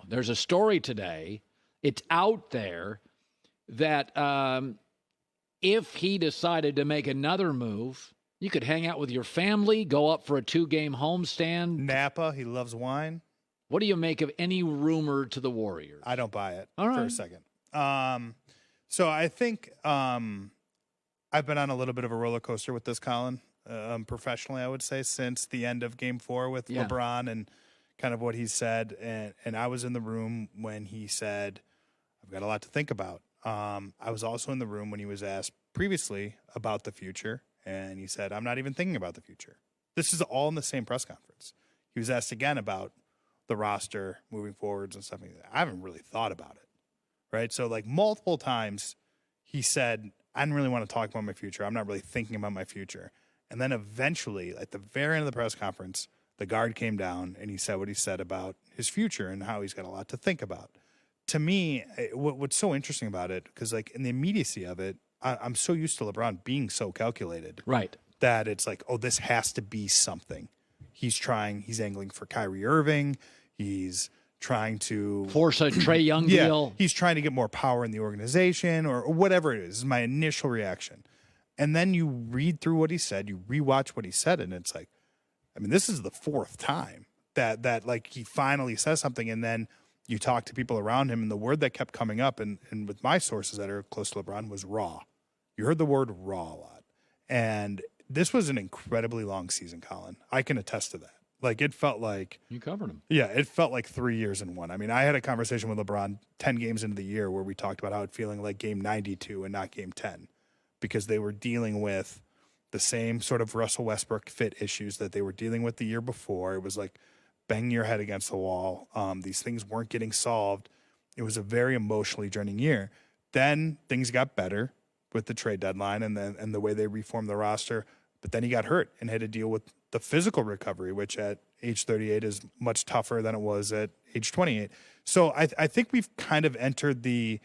There's a story today. It's out there that if he decided to make another move, you could hang out with your family, go up for a 2-game homestand. Napa, he loves wine. What do you make of any rumor to the Warriors? I don't buy it for a second. So I think I've been on a little bit of a roller coaster with this, Colin, professionally, I would say, since the end of Game 4 with LeBron and kind of what he said. And I was in the room when he said, I've got a lot to think about. I was also in the room when he was asked previously about the future, and he said, I'm not even thinking about the future. This is all in the same press conference. He was asked again about the roster moving forwards and stuff like that. I haven't really thought about it, right? So, like, multiple times he said, I didn't really want to talk about my future. I'm not really thinking about my future. And then eventually, at the very end of the press conference, the guard came down and he said what he said about his future and how he's got a lot to think about. To me, what's so interesting about it, because, like, in the immediacy of it, I'm so used to LeBron being so calculated. Right. That it's like, oh, this has to be something. He's angling for Kyrie Irving. He's trying to force a Trae Young deal. He's trying to get more power in the organization or whatever it is my initial reaction. And then you read through what he said, you rewatch what he said, and it's like, I mean, this is the fourth time that like he finally says something, and then you talk to people around him, and the word that kept coming up, and with my sources that are close to LeBron, was raw. You heard the word raw a lot. And this was an incredibly long season, Colin. I can attest to that. Like, it felt like... You covered him. Yeah, it felt like 3 years in one. I mean, I had a conversation with LeBron 10 games into the year where we talked about how it feeling like game 92 and not game 10 because they were dealing with the same sort of Russell Westbrook fit issues that they were dealing with the year before. It was like banging your head against the wall. These things weren't getting solved. It was a very emotionally draining year. Then things got better with the trade deadline and the way they reformed the roster. But then he got hurt and had to deal with the physical recovery, which at age 38 is much tougher than it was at age 28. So I think we've kind of entered the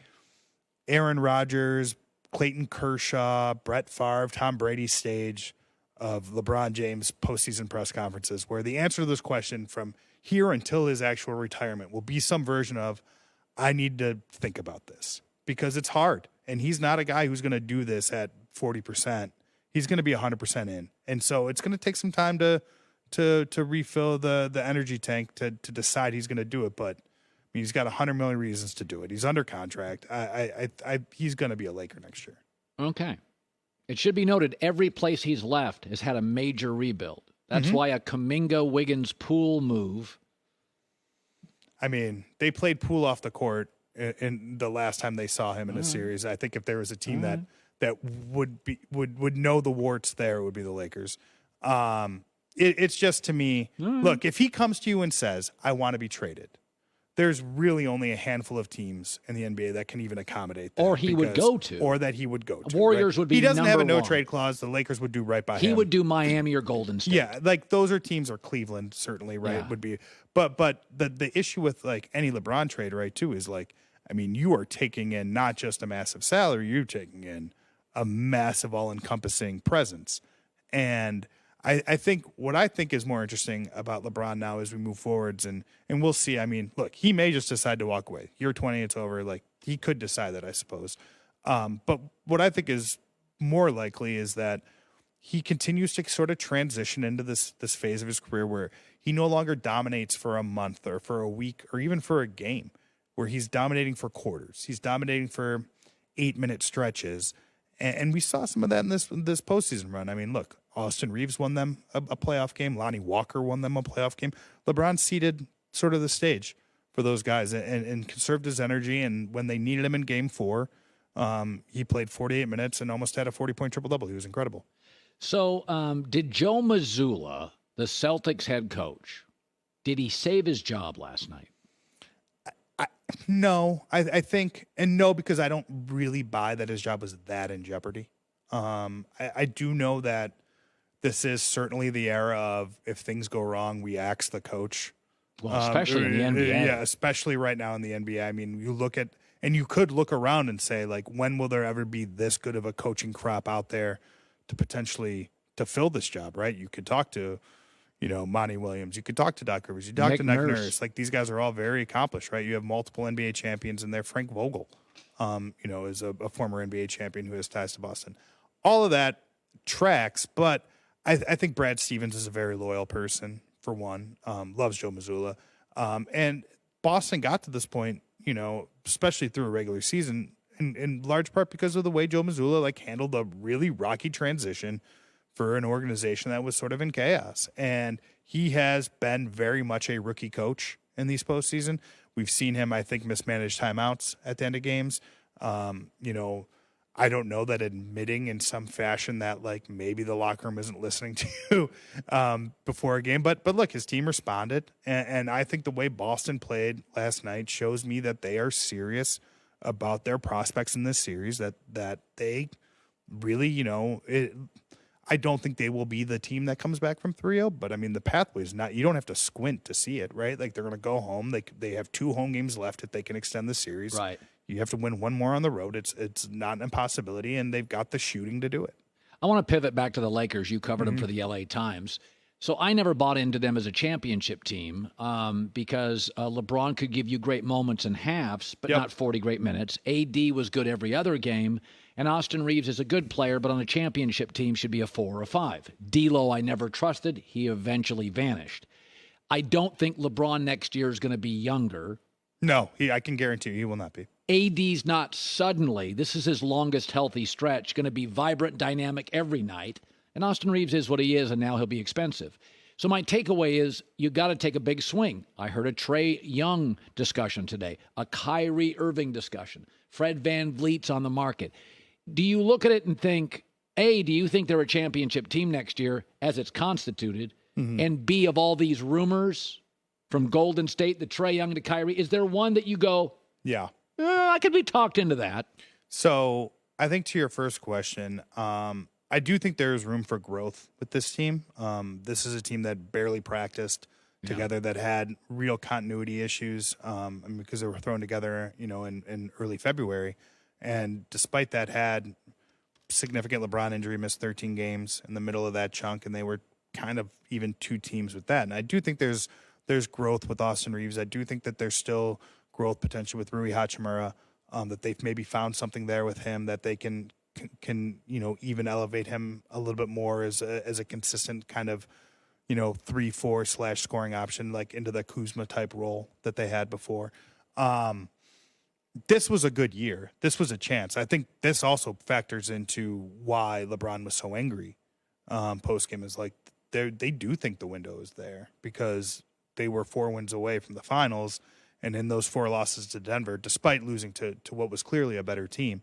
Aaron Rodgers, Clayton Kershaw, Brett Favre, Tom Brady stage of LeBron James postseason press conferences, where the answer to this question from here until his actual retirement will be some version of, I need to think about this because it's hard. And he's not a guy who's going to do this at 40%. He's going to be 100% in. And so it's going to take some time to refill the energy tank to decide he's going to do it. But I mean, he's got 100 million reasons to do it. He's under contract. He's going to be a Laker next year. Okay. It should be noted, every place he's left has had a major rebuild. That's why a Kuminga-Wiggins Poole move. I mean, they played Poole off the court in the last time they saw him in a series. I think if there was a team that would know the warts there, it would be the Lakers. It's just, to me, look, if he comes to you and says, I want to be traded, there's really only a handful of teams in the NBA that can even accommodate that. Or he would go to. Or that he would go to. Warriors would be He doesn't have a number no-trade clause. The Lakers would do right by him. He would do Miami or Golden State. Yeah, like those are teams, or Cleveland, certainly, right, Yeah. would be. But the issue with, like, any LeBron trade, right, too, is, like, I mean, you are taking in not just a massive salary, you're taking in a massive all-encompassing presence. And I think what I think is more interesting about LeBron now as we move forwards, and we'll see. I mean, look, he may just decide to walk away. Year 20, it's over. Like, he could decide that, I suppose. But what I think is more likely is that he continues to sort of transition into this phase of his career where he no longer dominates for a month or for a week or even for a game, where he's dominating for quarters. He's dominating for 8-minute stretches. And we saw some of that in this postseason run. I mean, look, Austin Reeves won them a playoff game. Lonnie Walker won them a playoff game. LeBron seeded sort of the stage for those guys and conserved his energy. And when they needed him in game 4, he played 48 minutes and almost had a 40-point triple-double. He was incredible. So did Joe Mazzulla, the Celtics head coach, did he save his job last night? No, I think, and no, because I don't really buy that his job was that in jeopardy. I do know that this is certainly the era of, if things go wrong, we axe the coach. Well, especially in the NBA. Yeah, especially right now in the NBA. I mean, you look at, and you could look around and say, like, when will there ever be this good of a coaching crop out there to potentially to fill this job, right? You could talk to, Monty Williams. You could talk to Doc Rivers. You talk to Nick Nurse. Like, these guys are all very accomplished, right? You have multiple NBA champions in there. Frank Vogel, is a former NBA champion who has ties to Boston. All of that tracks, but I think Brad Stevens is a very loyal person, for one. Loves Joe Mazzulla. And Boston got to this point, especially through a regular season, in large part because of the way Joe Mazzulla handled a really rocky transition for an organization that was sort of in chaos. And he has been very much a rookie coach in these postseason. We've seen him, I think, mismanage timeouts at the end of games. I don't know that admitting in some fashion that maybe the locker room isn't listening to you before a game. But look, his team responded. And I think the way Boston played last night shows me that they are serious about their prospects in this series, that they really, I don't think they will be the team that comes back from 3-0, but I mean, the pathway is not, you don't have to squint to see it, right? They're going to go home. They have 2 home games left if they can extend the series. Right. You have to win one more on the road. It's not an impossibility, and they've got the shooting to do it. I want to pivot back to the Lakers. You covered them for the LA Times. So I never bought into them as a championship team because LeBron could give you great moments in halves, but not 40 great minutes. AD was good every other game. And Austin Reeves is a good player, but on a championship team should be a 4 or a 5. D'Lo I never trusted. He eventually vanished. I don't think LeBron next year is going to be younger. No, I can guarantee you he will not be. AD's not suddenly, this is his longest healthy stretch, going to be vibrant, dynamic every night. And Austin Reeves is what he is, and now he'll be expensive. So my takeaway is you got to take a big swing. I heard a Trae Young discussion today, a Kyrie Irving discussion, Fred VanVleet's on the market. Do you look at it and think, A, do you think they're a championship team next year as it's constituted? Mm-hmm. And B, of all these rumors from Golden State, the Trae Young to Kyrie, is there one that you go, I could be talked into that? So I think to your first question, I do think there is room for growth with this team. This is a team that barely practiced together, that had real continuity issues because they were thrown together, in early February. And despite that, had significant LeBron injury, missed 13 games in the middle of that chunk, and they were kind of even 2 teams with that. And I do think there's growth with Austin Reeves. I do think that there's still growth potential with Rui Hachimura, that they've maybe found something there with him that they can even elevate him a little bit more as a consistent kind of 3-4 / scoring option, into the Kuzma type role that they had before. This was a good year. This was a chance. I think this also factors into why LeBron was so angry post-game, is they do think the window is there because they were 4 wins away from the finals, and in those 4 losses to Denver, despite losing to what was clearly a better team,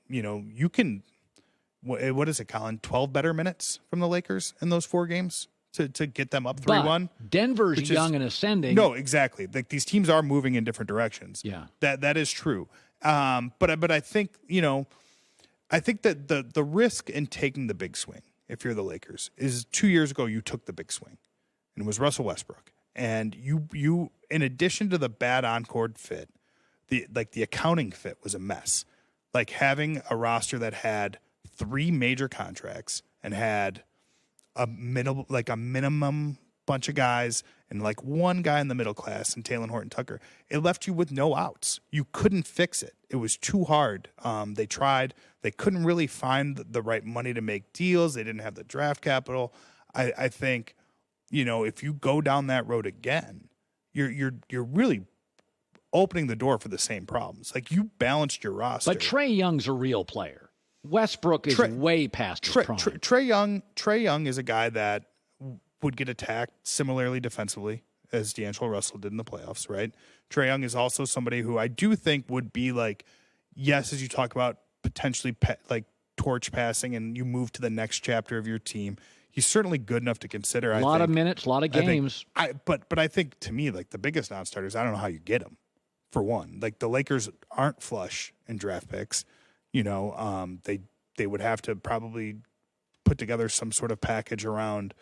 you can, what is it, Colin, 12 better minutes from the Lakers in those 4 games to get them up 3-1. Denver's young and ascending. No, exactly. These teams are moving in different directions. Yeah. That is true. But I think, I think that the risk in taking the big swing, if you're the Lakers, is 2 years ago you took the big swing, and it was Russell Westbrook. And you in addition to the bad on-court fit, the accounting fit was a mess. Having a roster that had 3 major contracts and had a minimum bunch of guys and 1 guy in the middle class and Talen Horton-Tucker, it left you with no outs. You couldn't fix it. It was too hard. They tried. They couldn't really find the right money to make deals. They didn't have the draft capital. I think, if you go down that road again, you're really opening the door for the same problems. You balanced your roster. But Trae Young's a real player. Westbrook is way past his prime. Trae Young is a guy that would get attacked similarly defensively as D'Angelo Russell did in the playoffs, right? Trae Young is also somebody who I do think would be yes, as you talk about potentially torch passing and you move to the next chapter of your team. He's certainly good enough to consider. A lot of minutes, a lot of games. But I think to me, the biggest non-starters, I don't know how you get them. For one, the Lakers aren't flush in draft picks. They would have to probably put together some sort of package around,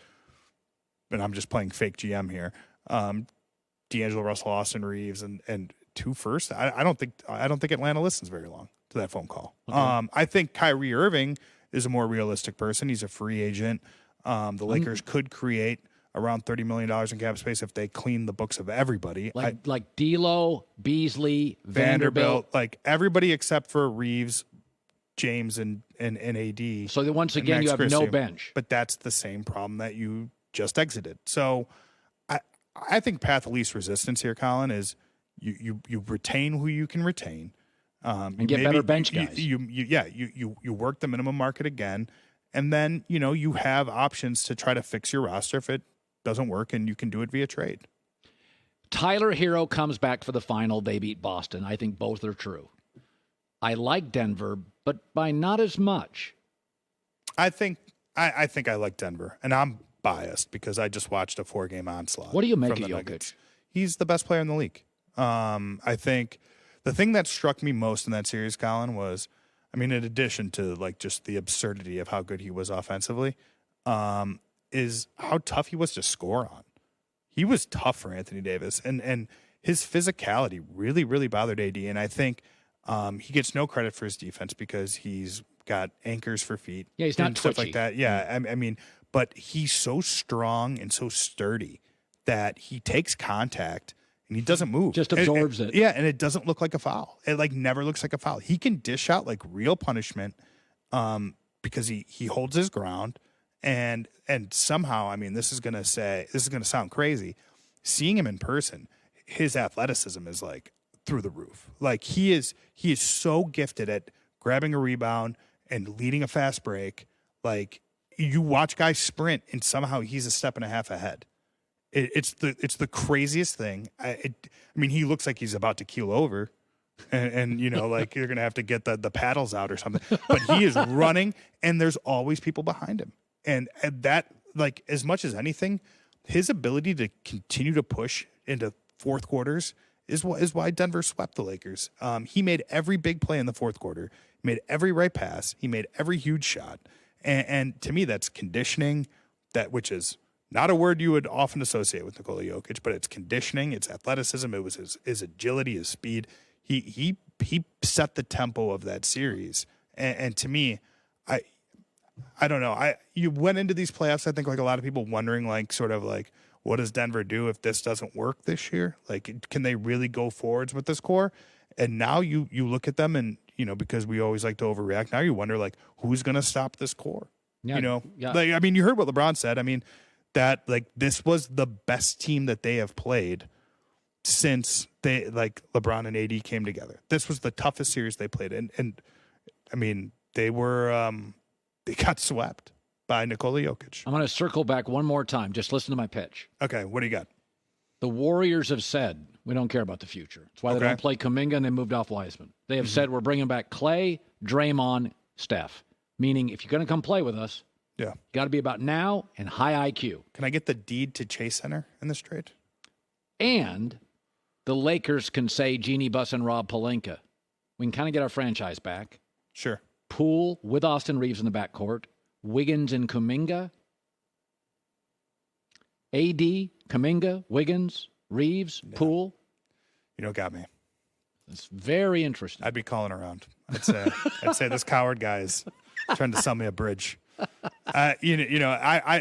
and I'm just playing fake GM here, D'Angelo Russell, Austin Reeves, and 2 firsts. I don't think Atlanta listens very long to that phone call. Okay. I think Kyrie Irving is a more realistic person. He's a free agent. The Lakers could create around $30 million in cap space if they clean the books of everybody. Like D'Lo, Beasley, Vanderbilt. Like everybody except for Reeves, James, and AD. So that once again, you have no bench. But that's the same problem that you just exited. So I think path of least resistance here, Colin, is you retain who you can retain. And get better bench guys. You work the minimum market again, and then you have options to try to fix your roster if it doesn't work, and you can do it via trade. Tyler Hero comes back for the final. They beat Boston. I think both are true. I like Denver, but by not as much. I think I like Denver, and I'm biased because I just watched a 4-game onslaught. What do you make of Jokic? Nuggets. He's the best player in the league. I think the thing that struck me most in that series, Colin, was, in addition to like just the absurdity of how good he was offensively, is how tough he was to score on. He was tough for Anthony Davis, and his physicality really, really bothered AD. And I think he gets no credit for his defense because he's got anchors for feet. Yeah, he's not and stuff twitchy. like that. Yeah, but he's so strong and so sturdy that he takes contact and he doesn't move. Just absorbs it. Yeah, and it doesn't look like a foul. It never looks like a foul. He can dish out like real punishment because he holds his ground. And somehow, this is gonna sound crazy. Seeing him in person, his athleticism is like through the roof. Like he is so gifted at grabbing a rebound and leading a fast break. Like you watch guys sprint and somehow he's a step and a half ahead. It's the craziest thing. He looks like he's about to keel over. And like you're gonna have to get the paddles out or something. But he is running, and there's always people behind him. And that, like, as much as anything, his ability to continue to push into fourth quarters is why Denver swept the Lakers. He made every big play in the fourth quarter. He made every right pass. He made every huge shot. And to me, that's conditioning, which is not a word you would often associate with Nikola Jokic, but it's conditioning, it's athleticism, it was his agility, his speed. He set the tempo of that series. And to me, I don't know. You went into these playoffs, I think, like a lot of people wondering, like, sort of like, what does Denver do if this doesn't work this year? Like, can they really go forwards with this core? And now you look at them and, because we always like to overreact, now you wonder, like, who's going to stop this core? Yeah, yeah. Like, you heard what LeBron said. That, like, this was the best team that they have played since LeBron and AD came together. This was the toughest series they played. And they were, they got swept by Nikola Jokic. I'm going to circle back one more time. Just listen to my pitch. Okay, what do you got? The Warriors have said, we don't care about the future. That's why they don't play Kuminga and they moved off Wiseman. They have said, we're bringing back Clay, Draymond, Steph. Meaning, if you're going to come play with us, got to be about now and high IQ. Can I get the deed to Chase Center in this trade? And the Lakers can say Jeannie Buss and Rob Pelinka. We can kind of get our franchise back. Sure. Poole with Austin Reeves in the backcourt. Wiggins and Kuminga. AD, Kuminga, Wiggins, Reeves, Poole. Got me. It's very interesting. I'd be calling around. I'd say this Cowherd guy is trying to sell me a bridge. I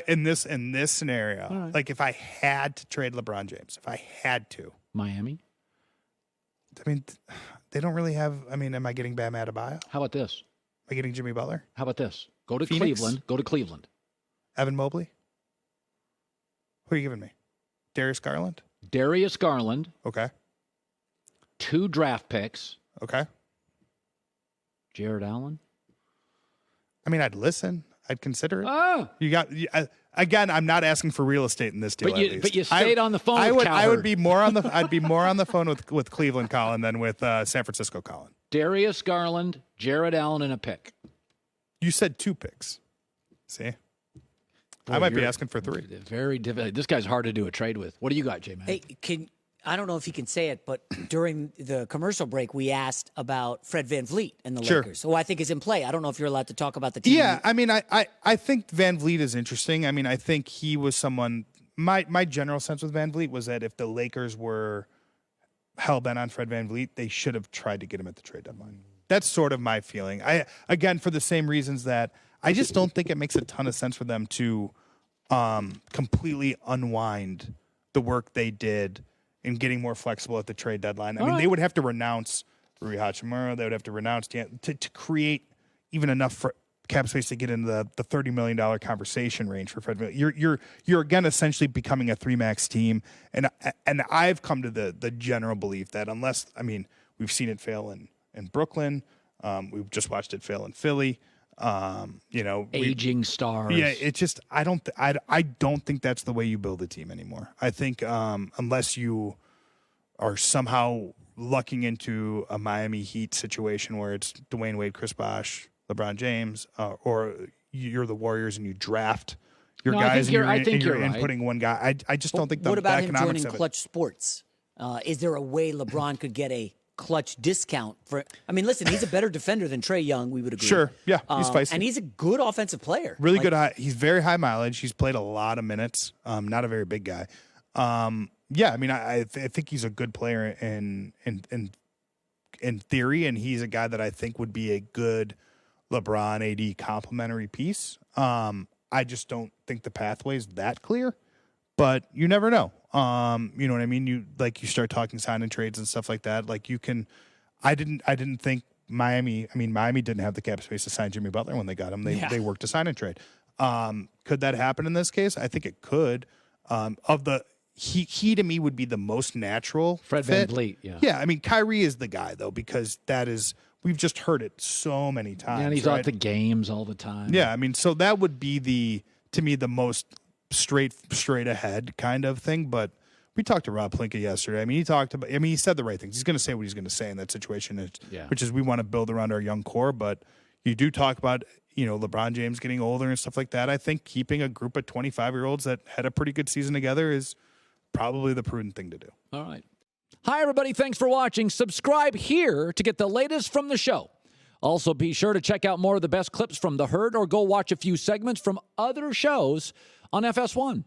in this scenario, like if I had to trade LeBron James, if I had to, Miami. They don't really have. Am I getting Bam Adebayo? How about this? Am I getting Jimmy Butler? How about this? Go to Phoenix? Cleveland. Go to Cleveland. Evan Mobley? Who are you giving me? Darius Garland? Darius Garland. Okay. 2 draft picks. Okay. Jared Allen. I'd listen. I'd consider it. Oh. Again, I'm not asking for real estate in this deal. But you stayed on the phone with Cowherd. I would be more on the. I'd be more on the phone with Cleveland Colin than with San Francisco Colin. Darius Garland, Jared Allen, and a pick. You said 2 picks. See, Boy, I might be asking for 3. Very difficult. This guy's hard to do a trade with. What do you got, J-Man? Hey, I don't know if you can say it, but during the commercial break, we asked about Fred VanVleet and the Lakers, who I think is in play. I don't know if you're allowed to talk about the team. Yeah, I think VanVleet is interesting. I think he was someone. My general sense with VanVleet was that if the Lakers were hell-bent on Fred VanVleet, they should have tried to get him at the trade deadline. That's sort of my feeling. Again, for the same reasons that I just don't think it makes a ton of sense for them to completely unwind the work they did in getting more flexible at the trade deadline. I mean, they would have to renounce Rui Hachimura. They would have to renounce to create even enough for cap space to get into the $30 million conversation range for Fred. You're again essentially becoming a 3-max team, and I've come to the general belief that unless, I mean, we've seen it fail in Brooklyn, we've just watched it fail in Philly. Aging stars. Yeah, it's just I don't think that's the way you build a team anymore. I think unless you are somehow lucking into a Miami Heat situation where it's Dwayne Wade, Chris Bosh, LeBron James, or you're the Warriors and you draft your guys and you're inputting one guy. I just don't think what about the him economics joining Clutch Sports? Is there a way LeBron could get a Clutch discount for? I mean, listen, he's a better defender than Trae Young. We would agree. Sure, yeah, he's feisty, and he's a good offensive player. Really good. He's very high mileage. He's played a lot of minutes. Not a very big guy. Yeah, I mean, I think he's a good player in theory, and he's a guy that I think would be a good LeBron AD complementary piece. I just don't think the pathway is that clear, but you never know. You know what I mean? You start talking sign and trades and stuff like that. Like you can, I didn't think Miami didn't have the cap space to sign Jimmy Butler when they got him. They worked a sign and trade. Could that happen in this case? I think it could. He to me would be the most natural Fred fit. VanVleet, yeah. Yeah, I mean, Kyrie is the guy, though, because we've just heard it so many times. Yeah, and he's at the games all the time. Yeah, I mean, so that would be to me the most straight ahead kind of thing. But we talked to Rob Pelinka yesterday. I mean, he said the right things. He's going to say what he's going to say in that situation, which is we want to build around our young core. But you do talk about, LeBron James getting older and stuff like that. I think keeping a group of 25-year-olds that had a pretty good season together is probably the prudent thing to do. All right. Hi, everybody. Thanks for watching. Subscribe here to get the latest from the show. Also, be sure to check out more of the best clips from The Herd or go watch a few segments from other shows on FS1.